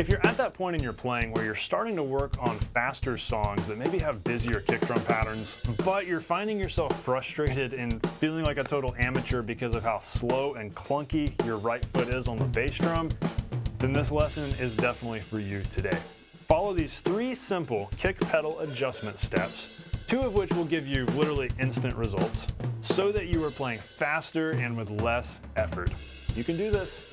If you're at that point in your playing where you're starting to work on faster songs that maybe have busier kick drum patterns, but you're finding yourself frustrated and feeling like a total amateur because of how slow and clunky your right foot is on the bass drum, then this lesson is definitely for you today. Follow these 3 simple kick pedal adjustment steps, 2 of which will give you literally instant results, so that you are playing faster and with less effort. You can do this.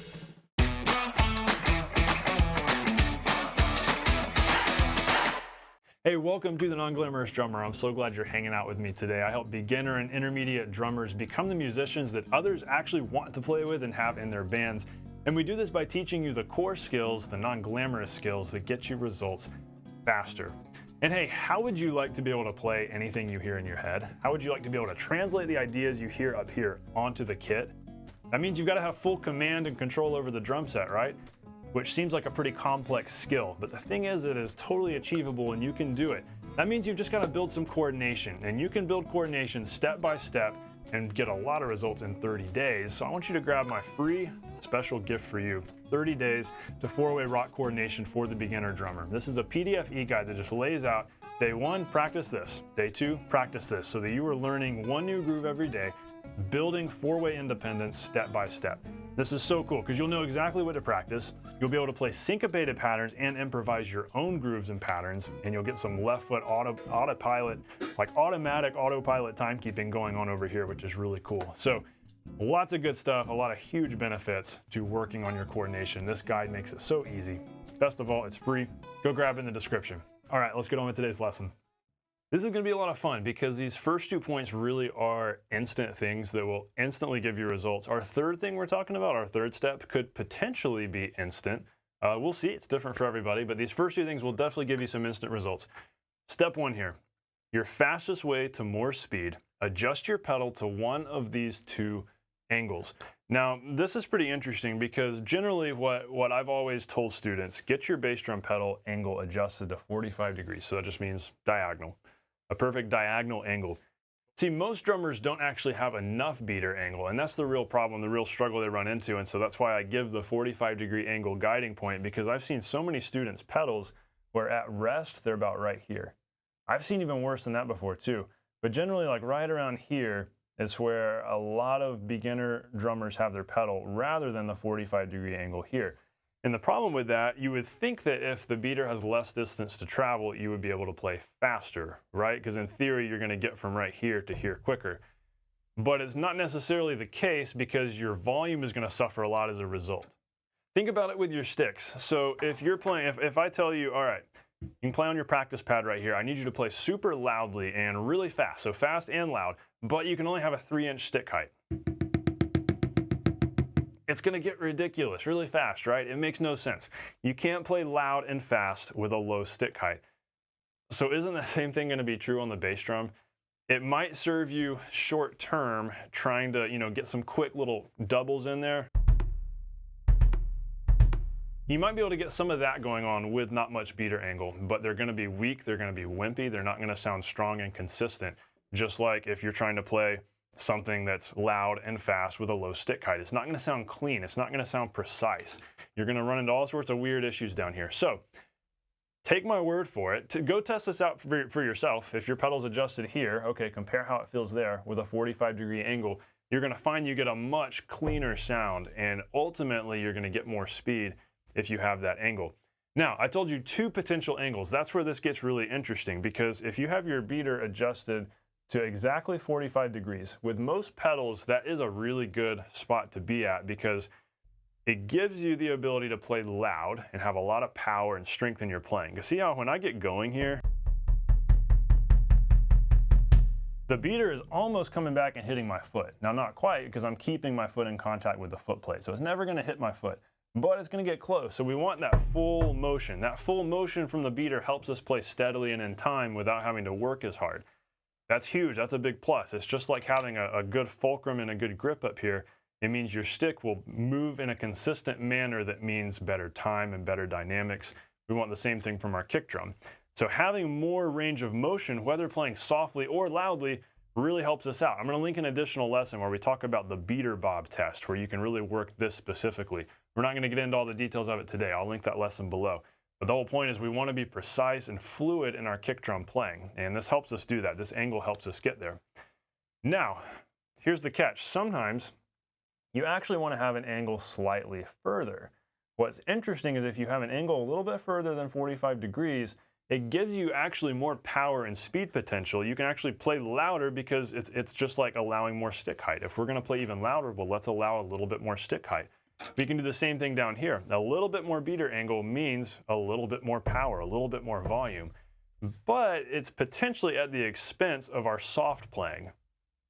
Hey, welcome to the Non-Glamorous Drummer. I'm so glad you're hanging out with me today. I help beginner and intermediate drummers become the musicians that others actually want to play with and have in their bands. And we do this by teaching you the core skills, the non-glamorous skills that get you results faster. And hey, how would you like to be able to play anything you hear in your head? How would you like to be able to translate the ideas you hear up here onto the kit? That means you've got to have full command and control over the drum set, right? Which seems like a pretty complex skill, but the thing is, it is totally achievable and you can do it. That means you've just got to build some coordination, and you can build coordination step by step and get a lot of results in 30 days. So I want you to grab my free special gift for you, 30 days to 4-way rock coordination for the beginner drummer. This is a PDF e-guide that just lays out day 1, practice this, day 2, practice this, so that you are learning one new groove every day, building 4-way independence step by step. This is so cool because you'll know exactly what to practice. You'll be able to play syncopated patterns and improvise your own grooves and patterns, and you'll get some left foot autopilot, like automatic autopilot timekeeping going on over here, which is really cool. So lots of good stuff, a lot of huge benefits to working on your coordination. This guide makes it so easy. Best of all, it's free. Go grab it in the description. All right, let's get on with today's lesson. This is going to be a lot of fun because these first 2 points really are instant things that will instantly give you results. Our third thing we're talking about, our third step, could potentially be instant. We'll see, it's different for everybody, but these first 2 things will definitely give you some instant results. Step 1 here, your fastest way to more speed, adjust your pedal to one of these 2 angles. Now, this is pretty interesting because generally what I've always told students, get your bass drum pedal angle adjusted to 45 degrees. So that just means diagonal. A perfect diagonal angle. See, most drummers don't actually have enough beater angle, and that's the real problem, the real struggle they run into, and so that's why I give the 45-degree angle guiding point, because I've seen so many students' pedals where at rest, they're about right here. I've seen even worse than that before too, but generally like right around here is where a lot of beginner drummers have their pedal rather than the 45-degree angle here. And the problem with that, you would think that if the beater has less distance to travel, you would be able to play faster, right? Because in theory, you're going to get from right here to here quicker. But it's not necessarily the case because your volume is going to suffer a lot as a result. Think about it with your sticks. So if you're playing, if I tell you, all right, you can play on your practice pad right here. I need you to play super loudly and really fast, so fast and loud, but you can only have a 3-inch stick height. It's going to get ridiculous really fast, right? It makes no sense. You can't play loud and fast with a low stick height. So isn't the same thing going to be true on the bass drum? It might serve you short term trying to, get some quick little doubles in there. You might be able to get some of that going on with not much beater angle, but they're going to be weak, they're going to be wimpy, they're not going to sound strong and consistent. Just like if you're trying to play something that's loud and fast with a low stick height. It's not going to sound clean. It's not going to sound precise. You're going to run into all sorts of weird issues down here. So take my word for it. To go test this out for yourself. If your pedal's adjusted here, okay, compare how it feels there with a 45-degree angle. You're going to find you get a much cleaner sound, and ultimately you're going to get more speed if you have that angle. Now, I told you 2 potential angles. That's where this gets really interesting, because if you have your beater adjusted to exactly 45 degrees. With most pedals, that is a really good spot to be at because it gives you the ability to play loud and have a lot of power and strength in your playing. You see how when I get going here, the beater is almost coming back and hitting my foot. Now, not quite, because I'm keeping my foot in contact with the foot plate, so it's never going to hit my foot, but it's going to get close. So we want that full motion. That full motion from the beater helps us play steadily and in time without having to work as hard. That's huge. That's a big plus. It's just like having a good fulcrum and a good grip up here. It means your stick will move in a consistent manner that means better time and better dynamics. We want the same thing from our kick drum. So having more range of motion, whether playing softly or loudly, really helps us out. I'm going to link an additional lesson where we talk about the beater bob test, where you can really work this specifically. We're not going to get into all the details of it today. I'll link that lesson below. But the whole point is we want to be precise and fluid in our kick drum playing, and this helps us do that. This angle helps us get there. Now, here's the catch. Sometimes you actually want to have an angle slightly further. What's interesting is if you have an angle a little bit further than 45 degrees, it gives you actually more power and speed potential. You can actually play louder because it's just like allowing more stick height. If we're going to play even louder, well, let's allow a little bit more stick height. We can do the same thing down here. A little bit more beater angle means a little bit more power, a little bit more volume, but it's potentially at the expense of our soft playing.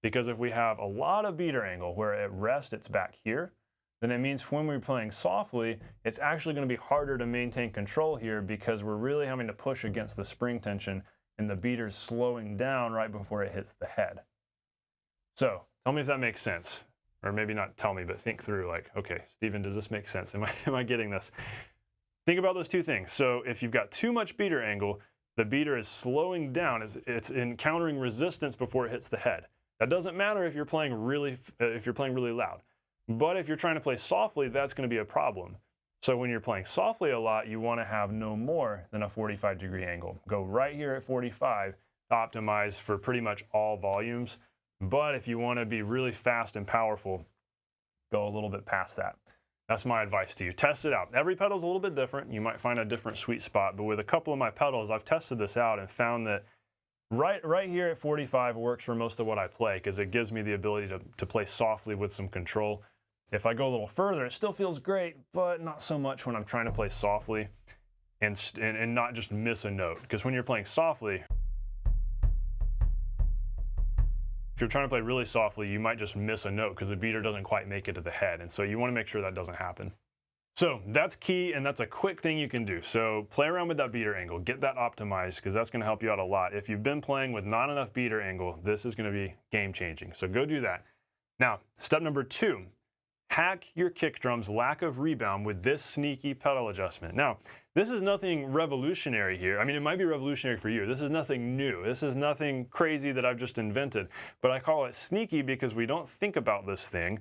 Because if we have a lot of beater angle where at rest it's back here, then it means when we're playing softly, it's actually going to be harder to maintain control here because we're really having to push against the spring tension and the beater's slowing down right before it hits the head. So tell me if that makes sense. Or maybe not tell me, but think through like, okay, Stephen, does this make sense? Am I getting this? Think about those two things. So if you've got too much beater angle, the beater is slowing down. It's encountering resistance before it hits the head. That doesn't matter if you're playing really loud. But if you're trying to play softly, that's going to be a problem. So when you're playing softly a lot, you want to have no more than a 45-degree angle. Go right here at 45 to optimize for pretty much all volumes. But if you want to be really fast and powerful, go a little bit past that. That's my advice to you. Test it out. Every pedal is a little bit different. You might find a different sweet spot. But with a couple of my pedals, I've tested this out and found that right here at 45 works for most of what I play because it gives me the ability to play softly with some control. If I go a little further, it still feels great, but not so much when I'm trying to play softly and not just miss a note. Because when you're playing softly, if you're trying to play really softly, you might just miss a note because the beater doesn't quite make it to the head. And so you want to make sure that doesn't happen. So that's key, and that's a quick thing you can do. So play around with that beater angle, get that optimized because that's going to help you out a lot. If you've been playing with not enough beater angle, this is going to be game changing. So go do that. Now, step number 2. Hack your kick drum's lack of rebound with this sneaky pedal adjustment. Now, this is nothing revolutionary here. I mean, it might be revolutionary for you. This is nothing new. This is nothing crazy that I've just invented. But I call it sneaky because we don't think about this thing.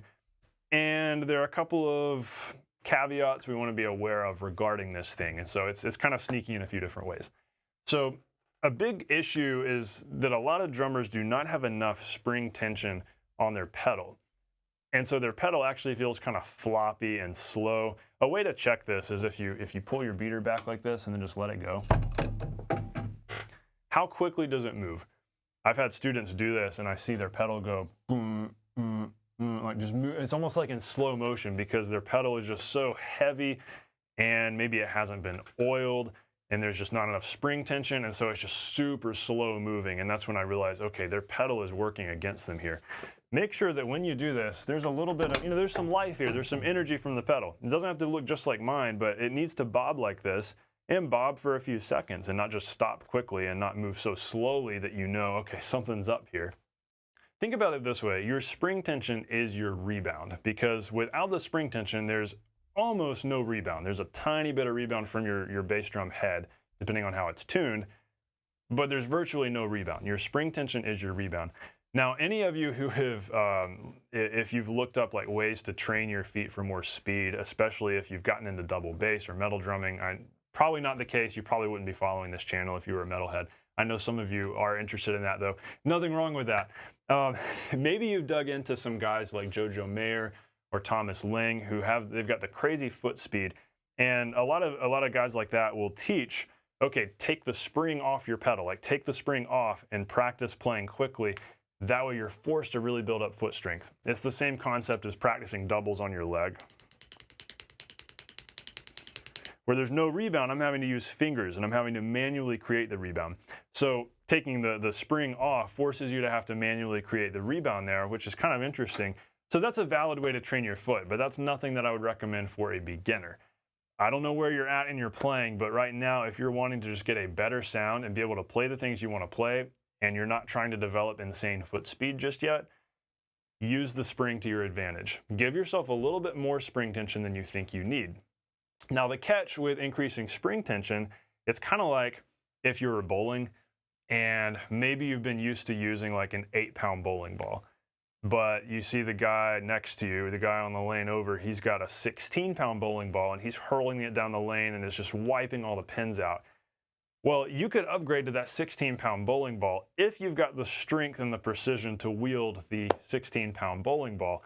And there are a couple of caveats we want to be aware of regarding this thing. And so it's kind of sneaky in a few different ways. So a big issue is that a lot of drummers do not have enough spring tension on their pedal. And so their pedal actually feels kind of floppy and slow. A way to check this is if you pull your beater back like this and then just let it go. How quickly does it move? I've had students do this and I see their pedal go boom, like just move. It's almost like in slow motion because their pedal is just so heavy and maybe it hasn't been oiled and there's just not enough spring tension, and so it's just super slow moving. And that's when I realize, okay, their pedal is working against them here. Make sure that when you do this, there's a little bit of, there's some life here. There's some energy from the pedal. It doesn't have to look just like mine, but it needs to bob like this and bob for a few seconds and not just stop quickly and not move so slowly that you know, okay, something's up here. Think about it this way. Your spring tension is your rebound because without the spring tension, there's almost no rebound. There's a tiny bit of rebound from your bass drum head, depending on how it's tuned, but there's virtually no rebound. Your spring tension is your rebound. Now, any of you who have, if you've looked up like ways to train your feet for more speed, especially if you've gotten into double bass or metal drumming, probably not the case. You probably wouldn't be following this channel if you were a metalhead. I know some of you are interested in that though. Nothing wrong with that. Maybe you've dug into some guys like Jojo Mayer or Thomas Ling they've got the crazy foot speed, and a lot of guys like that will teach, okay, take the spring off your pedal, like take the spring off and practice playing quickly. That way you're forced to really build up foot strength. It's the same concept as practicing doubles on your leg. Where there's no rebound, I'm having to use fingers and I'm having to manually create the rebound. So taking the spring off forces you to have to manually create the rebound there, which is kind of interesting. So that's a valid way to train your foot, but that's nothing that I would recommend for a beginner. I don't know where you're at in your playing, but right now, if you're wanting to just get a better sound and be able to play the things you want to play, and you're not trying to develop insane foot speed just yet, use the spring to your advantage. Give yourself a little bit more spring tension than you think you need. Now, the catch with increasing spring tension, it's kind of like if you were bowling and maybe you've been used to using like an 8-pound bowling ball, but you see the guy next to you, the guy on the lane over, he's got a 16-pound bowling ball and he's hurling it down the lane and is just wiping all the pins out. Well, you could upgrade to that 16-pound bowling ball if you've got the strength and the precision to wield the 16-pound bowling ball.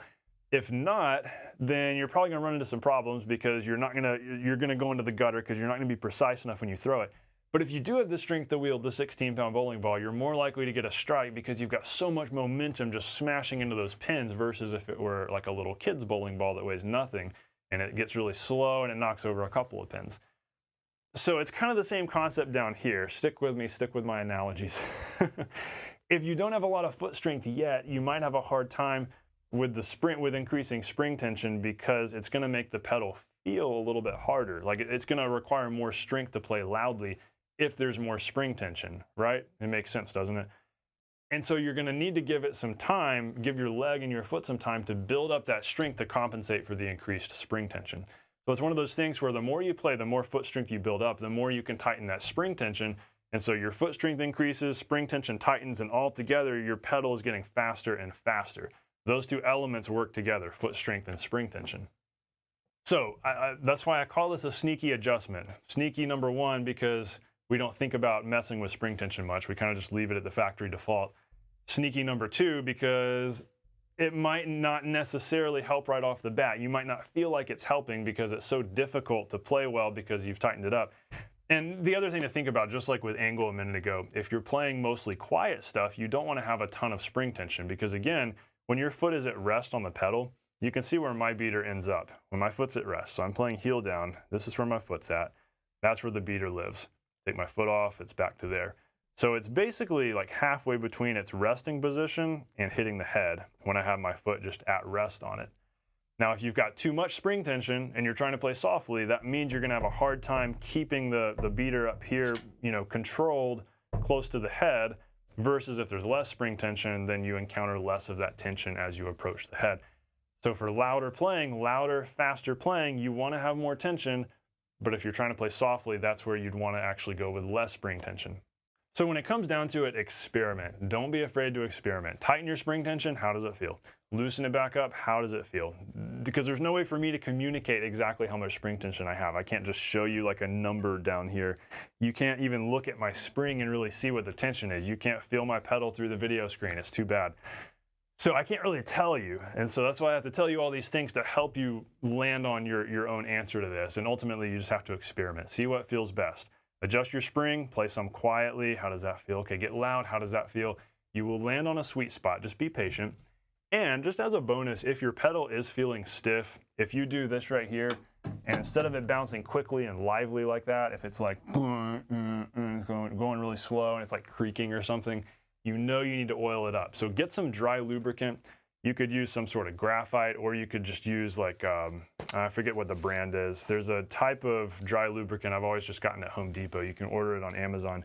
If not, then you're probably gonna run into some problems because you're gonna go into the gutter because you're not gonna be precise enough when you throw it. But if you do have the strength to wield the 16-pound bowling ball, you're more likely to get a strike because you've got so much momentum just smashing into those pins versus if it were like a little kid's bowling ball that weighs nothing and it gets really slow and it knocks over a couple of pins. So it's kind of the same concept down here. Stick with me, stick with my analogies. If you don't have a lot of foot strength yet, you might have a hard time with increasing spring tension because it's gonna make the pedal feel a little bit harder. Like it's gonna require more strength to play loudly if there's more spring tension, right? It makes sense, doesn't it? And so you're gonna need to give it some time, give your leg and your foot some time to build up that strength to compensate for the increased spring tension. So it's one of those things where the more you play, the more foot strength you build up, the more you can tighten that spring tension. And so your foot strength increases, spring tension tightens, and all together your pedal is getting faster and faster. Those two elements work together, foot strength and spring tension. So that's why I call this a sneaky adjustment. Sneaky, number one, because we don't think about messing with spring tension much. We kind of just leave it at the factory default. Sneaky, number two, because it might not necessarily help right off the bat. You might not feel like it's helping because it's so difficult to play well because you've tightened it up. And the other thing to think about, just like with angle a minute ago, if you're playing mostly quiet stuff, you don't want to have a ton of spring tension because, again, when your foot is at rest on the pedal, you can see where my beater ends up. When my foot's at rest, so I'm playing heel down, this is where my foot's at. That's where the beater lives. Take my foot off, it's back to there. So it's basically like halfway between its resting position and hitting the head when I have my foot just at rest on it. Now, if you've got too much spring tension and you're trying to play softly, that means you're gonna have a hard time keeping the beater up here, controlled close to the head, versus if there's less spring tension, then you encounter less of that tension as you approach the head. So for louder, faster playing, you wanna have more tension, but if you're trying to play softly, that's where you'd wanna actually go with less spring tension. So when it comes down to it, experiment. Don't be afraid to experiment. Tighten your spring tension, how does it feel? Loosen it back up, how does it feel? Because there's no way for me to communicate exactly how much spring tension I have. I can't just show you like a number down here. You can't even look at my spring and really see what the tension is. You can't feel my pedal through the video screen, it's too bad. So I can't really tell you. And so that's why I have to tell you all these things to help you land on your own answer to this. And ultimately you just have to experiment, see what feels best. Adjust your spring, play some quietly. How does that feel? Okay, get loud. How does that feel? You will land on a sweet spot. Just be patient. And just as a bonus, if your pedal is feeling stiff, if you do this right here, and instead of it bouncing quickly and lively like that, if it's like it's going really slow and it's like creaking or something, you know you need to oil it up. So get some dry lubricant. You could use some sort of graphite, or you could just use like, I forget what the brand is. There's a type of dry lubricant I've always just gotten at Home Depot. You can order it on Amazon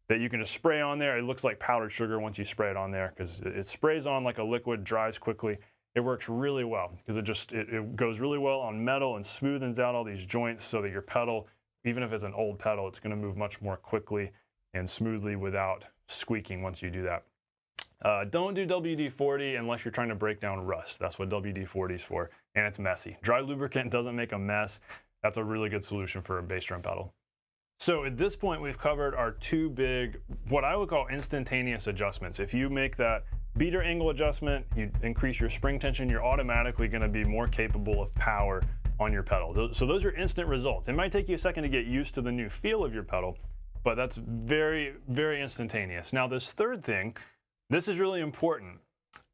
that you can just spray on there. It looks like powdered sugar once you spray it on there because it sprays on like a liquid, dries quickly. It works really well because it goes really well on metal and smoothens out all these joints so that your pedal, even if it's an old pedal, it's gonna move much more quickly and smoothly without squeaking once you do that. Don't do WD-40 unless you're trying to break down rust. That's what WD-40 is for, and it's messy. Dry lubricant doesn't make a mess. That's a really good solution for a bass drum pedal. So at this point, we've covered our two big, what I would call instantaneous adjustments. If you make that beater angle adjustment, you increase your spring tension, you're automatically gonna be more capable of power on your pedal. So those are instant results. It might take you a second to get used to the new feel of your pedal, but that's very, very instantaneous. Now this third thing, this is really important.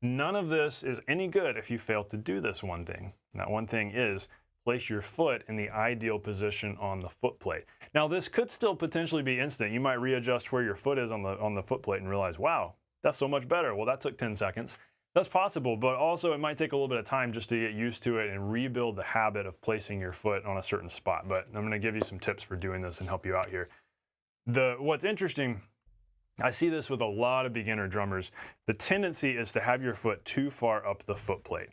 None of this is any good if you fail to do this one thing. And that one thing is place your foot in the ideal position on the foot plate. Now this could still potentially be instant. You might readjust where your foot is on the foot plate and realize, wow, that's so much better. Well, that took 10 seconds. That's possible, but also it might take a little bit of time just to get used to it and rebuild the habit of placing your foot on a certain spot. But I'm gonna give you some tips for doing this and help you out here. What's interesting, I see this with a lot of beginner drummers. The tendency is to have your foot too far up the foot plate.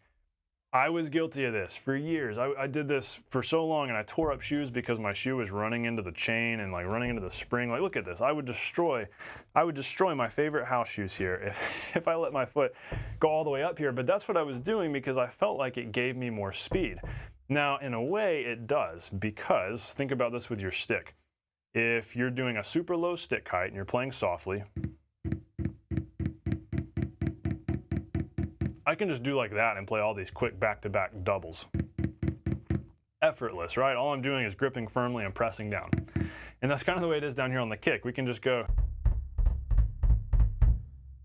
I was guilty of this for years. I did this for so long, and I tore up shoes because my shoe was running into the chain and like running into the spring. Like, look at this. I would destroy my favorite house shoes here if I let my foot go all the way up here. But that's what I was doing because I felt like it gave me more speed. Now, in a way, it does, because think about this with your stick. If you're doing a super low stick height and you're playing softly, I can just do like that and play all these quick back-to-back doubles. Effortless, right? All I'm doing is gripping firmly and pressing down. And that's kind of the way it is down here on the kick. We can just go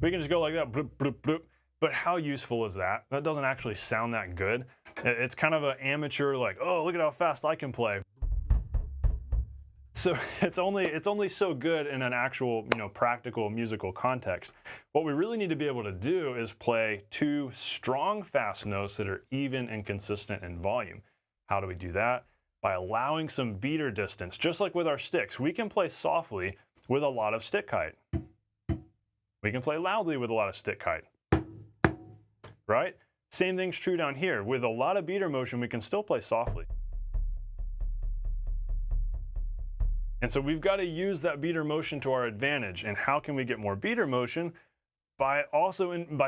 like that, bloop, bloop, bloop. But how useful is that? That doesn't actually sound that good. It's kind of an amateur, like, oh, look at how fast I can play. So it's only so good in an actual, practical musical context. What we really need to be able to do is play two strong, fast notes that are even and consistent in volume. How do we do that? By allowing some beater distance. Just like with our sticks, we can play softly with a lot of stick height. We can play loudly with a lot of stick height, right? Same thing's true down here. With a lot of beater motion, we can still play softly. And so we've got to use that beater motion to our advantage. And how can we get more beater motion? By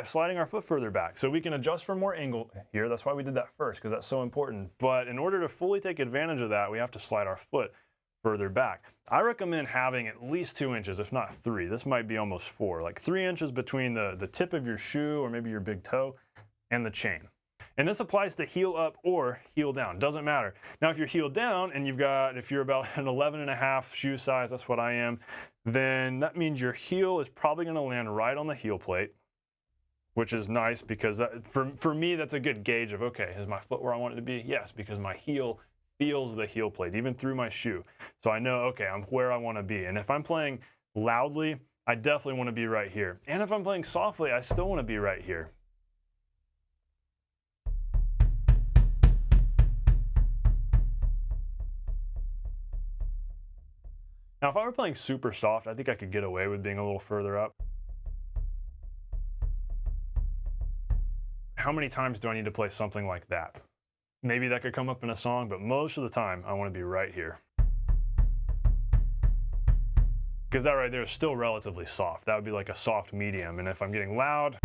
sliding our foot further back. So we can adjust for more angle here. That's why we did that first, because that's so important. But in order to fully take advantage of that, we have to slide our foot further back. I recommend having at least 2 inches, if not 3. This might be almost 4, like 3 inches between the tip of your shoe or maybe your big toe and the chain. And this applies to heel up or heel down, doesn't matter. Now, if you're heel down and if you're about an 11.5 shoe size, that's what I am, then that means your heel is probably gonna land right on the heel plate, which is nice because for me, that's a good gauge of, okay, is my foot where I want it to be? Yes, because my heel feels the heel plate, even through my shoe. So I know, okay, I'm where I wanna be. And if I'm playing loudly, I definitely wanna be right here. And if I'm playing softly, I still wanna be right here. Now, if I were playing super soft, I think I could get away with being a little further up. How many times do I need to play something like that? Maybe that could come up in a song, but most of the time, I want to be right here. Because that right there is still relatively soft. That would be like a soft medium. And if I'm getting loud,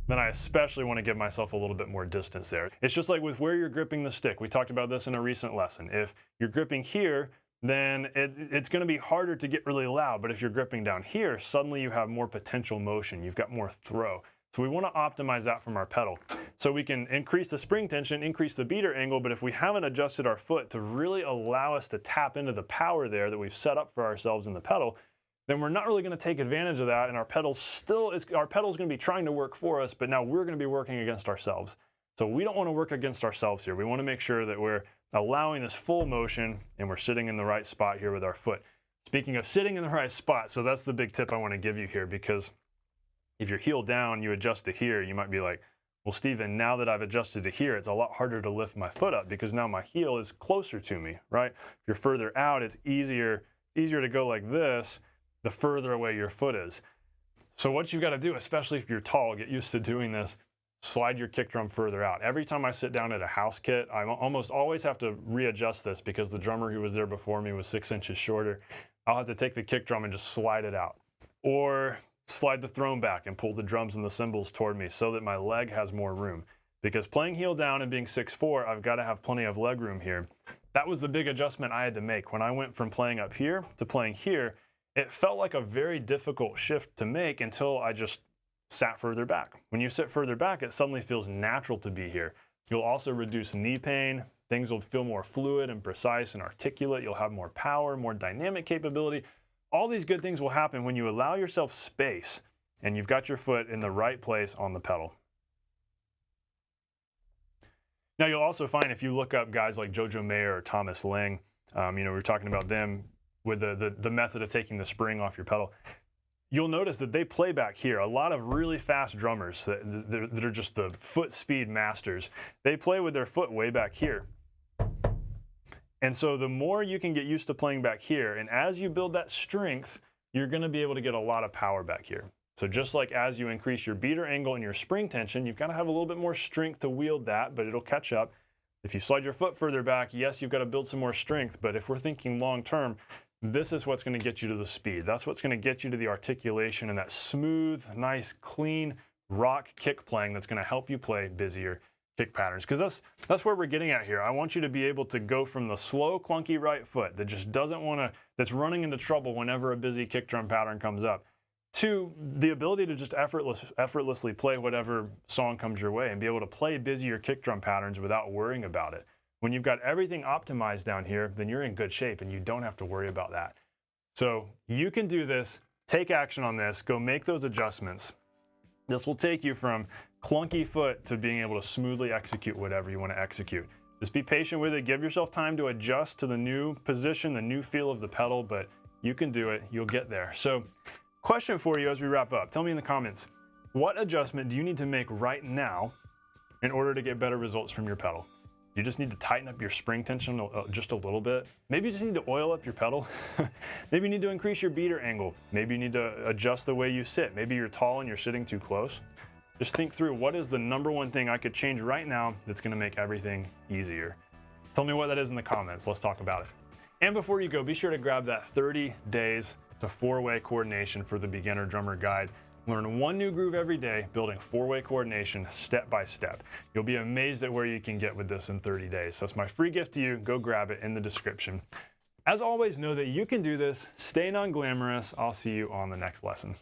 then I especially want to give myself a little bit more distance there. It's just like with where you're gripping the stick. We talked about this in a recent lesson. If you're gripping here, then it's going to be harder to get really loud. But if you're gripping down here, suddenly you have more potential motion. You've got more throw. So we want to optimize that from our pedal. So we can increase the spring tension, increase the beater angle, but if we haven't adjusted our foot to really allow us to tap into the power there that we've set up for ourselves in the pedal, then we're not really going to take advantage of that, and our pedal's going to be trying to work for us, but now we're going to be working against ourselves. So we don't want to work against ourselves here. We want to make sure that we're allowing this full motion and we're sitting in the right spot here with our foot. Speaking of sitting in the right spot, so that's the big tip I want to give you here, because if you're heel down, you adjust to here, you might be like, well, Steven, now that I've adjusted to here, it's a lot harder to lift my foot up because now my heel is closer to me, right? If you're further out, it's easier to go like this the further away your foot is. So what you've got to do, especially if you're tall, get used to doing this, slide your kick drum further out. Every time I sit down at a house kit, I almost always have to readjust this because the drummer who was there before me was 6 inches shorter. I'll have to take the kick drum and just slide it out. Or slide the throne back and pull the drums and the cymbals toward me so that my leg has more room. Because playing heel down and being 6'4", I've got to have plenty of leg room here. That was the big adjustment I had to make. When I went from playing up here to playing here, it felt like a very difficult shift to make until I just sat further back. When you sit further back, it suddenly feels natural to be here. You'll also reduce knee pain. Things will feel more fluid and precise and articulate. You'll have more power, more dynamic capability. All these good things will happen when you allow yourself space and you've got your foot in the right place on the pedal. Now, you'll also find if you look up guys like Jojo Mayer or Thomas Ling, we were talking about them with the method of taking the spring off your pedal. You'll notice that they play back here. A lot of really fast drummers that are just the foot speed masters, they play with their foot way back here. And so the more you can get used to playing back here, and as you build that strength, you're going to be able to get a lot of power back here. So just like as you increase your beater angle and your spring tension, you've got to have a little bit more strength to wield that, but it'll catch up. If you slide your foot further back, yes, you've got to build some more strength, but if we're thinking long term, this is what's going to get you to the speed. That's what's going to get you to the articulation and that smooth, nice, clean rock kick playing that's going to help you play busier kick patterns. Because that's where we're getting at here. I want you to be able to go from the slow, clunky right foot that just doesn't want to, that's running into trouble whenever a busy kick drum pattern comes up, to the ability to just effortlessly play whatever song comes your way and be able to play busier kick drum patterns without worrying about it. When you've got everything optimized down here, then you're in good shape and you don't have to worry about that. So you can do this, take action on this, go make those adjustments. This will take you from clunky foot to being able to smoothly execute whatever you want to execute. Just be patient with it, give yourself time to adjust to the new position, the new feel of the pedal, but you can do it, you'll get there. So question for you as we wrap up, tell me in the comments, what adjustment do you need to make right now in order to get better results from your pedal? You just need to tighten up your spring tension just a little bit. Maybe you just need to oil up your pedal. Maybe you need to increase your beater angle. Maybe you need to adjust the way you sit. Maybe you're tall and you're sitting too close. Just think through, what is the #1 thing I could change right now that's gonna make everything easier? Tell me what that is in the comments. Let's talk about it. And before you go, be sure to grab that 30 days to 4-way coordination for the beginner drummer guide. Learn one new groove every day, building 4-way coordination step by step. You'll be amazed at where you can get with this in 30 days. That's my free gift to you. Go grab it in the description. As always, know that you can do this. Stay non-glamorous. I'll see you on the next lesson.